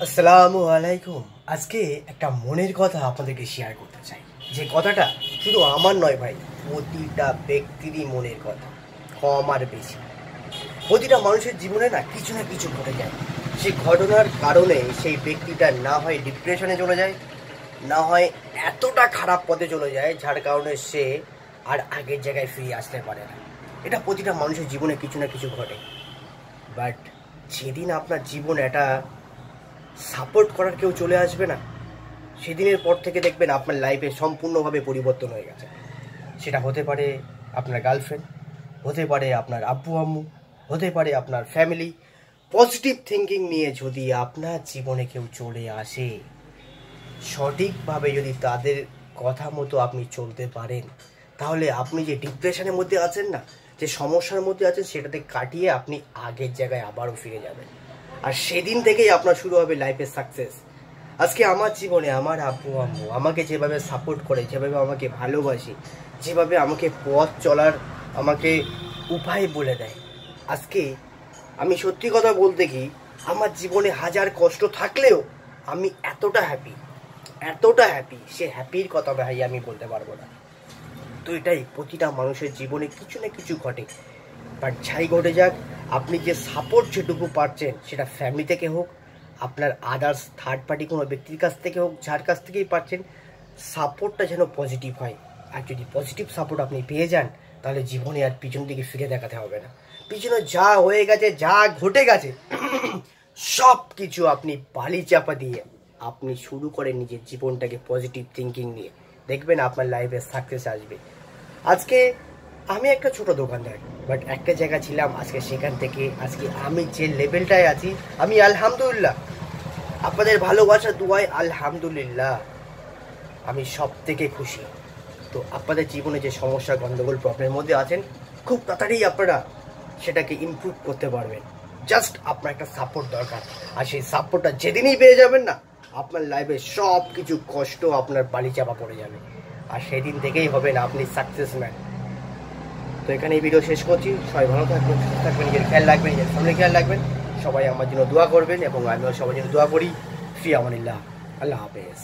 আসসালামু আলাইকুম। আজকে একটা মনের কথা আপনাদেরকে শেয়ার করতে চাই, যে কথাটা শুধু আমার নয় ভাই, প্রতিটা ব্যক্তিরই মনের কথা, কম আর বেশি। প্রতিটা মানুষের জীবনে না কিছু ঘটে যায়। সেই ঘটনার কারণে সেই ব্যক্তিটা না হয় ডিপ্রেশনে চলে যায়, না হয় এতটা খারাপ পথে চলে যায় যার কারণে সে আর আগের জায়গায় ফিরে আসতে পারে না। এটা প্রতিটা মানুষের জীবনে কিছু না কিছু ঘটে। বাট যেদিন আপনার জীবনে একটা সাপোর্ট করার কেউ চলে আসবে না, সেদিনের পর থেকে দেখবেন আপনার লাইফে সম্পূর্ণভাবে পরিবর্তন হয়ে গেছে। সেটা হতে পারে আপনার গার্লফ্রেন্ড, হতে পারে আপনার আব্বু আম্মু, হতে পারে আপনার ফ্যামিলি। পজিটিভ থিঙ্কিং নিয়ে যদি আপনার জীবনে কেউ চলে আসে, সঠিকভাবে যদি তাদের কথা মতো আপনি চলতে পারেন, তাহলে আপনি যে ডিপ্রেশনের মধ্যে আছেন না, যে সমস্যার মধ্যে আছেন, সেটাতে কাটিয়ে আপনি আগের জায়গায় আবারও ফিরে যাবেন। আর সেদিন থেকেই আপনার শুরু হবে লাইফের সাকসেস। আজকে আমার জীবনে আমার আব্বু আম্মু আমাকে যেভাবে সাপোর্ট করে, যেভাবে আমাকে ভালোবাসে, যেভাবে আমাকে পথ চলার আমাকে উপায় বলে দেয়, আজকে আমি সত্যি কথা বলতে কি, আমার জীবনে হাজার কষ্ট থাকলেও আমি এতটা হ্যাপি, সে হ্যাপির কথা ভাই আমি বলতে পারবো না। তো এটাই, প্রতিটা মানুষের জীবনে কিছু না কিছু ঘটে। বাট যাই ঘটে যাক, আপনি যে সাপোর্ট যেটুকু পাচ্ছেন, সেটা ফ্যামিলি থেকে হোক, আপনার আদার্স থার্ড পার্টি কোনো ব্যক্তির কাছ থেকে হোক, যার কাছ থেকেই পাচ্ছেন, সাপোর্টটা যেন পজিটিভ হয়। আর যদি পজিটিভ সাপোর্ট আপনি পেয়ে যান, তাহলে জীবনে আর পিছন দিকে ফিরে দেখাতে হবে না। পিছনে যা হয়ে গেছে, যা ঘটে গেছে, সব কিছু আপনি বালি চাপা দিয়ে আপনি শুরু করেন নিজের জীবনটাকে পজিটিভ থিঙ্কিং নিয়ে, দেখবেন আপনার লাইফে সাকসেস আসবে। আজকে আমি একটা ছোট দোকানদার, বাট একটা জায়গা ছিলাম, আজকে সেখান থেকে আজকে আমি যে লেভেলটায় আছি, আমি আলহামদুলিল্লাহ, আপনাদের ভালোবাসা দুয়ায় আলহামদুলিল্লাহ আমি সব থেকে খুশি। তো আপনাদের জীবনে যে সমস্যা, গন্ডগোল, প্রবলেমের মধ্যে আছেন, খুব তাড়াতাড়ি আপনারা সেটাকে ইমপ্রুভ করতে পারবেন। জাস্ট আপনার একটা সাপোর্ট দরকার। আর সেই সাপোর্টটা যেদিনই পেয়ে যাবেন না, আপনার লাইফে সব কিছু কষ্ট আপনার বালি চাপা পড়ে যাবে। আর সেদিন থেকেই হবেন আপনি সাকসেস ম্যান। তো এখানে এই ভিডিও শেষ করছি। সবাই ভালো থাকবেন, সুস্থ থাকবেন, নিজের খেয়াল রাখবেন, নিজের সামনে খেয়াল রাখবেন। সবাই আমার জন্য দোয়া করবেন এবং আমিও সবার জন্য দোয়া করি। ফি আমানিল্লাহ। আল্লাহ হাফেজ।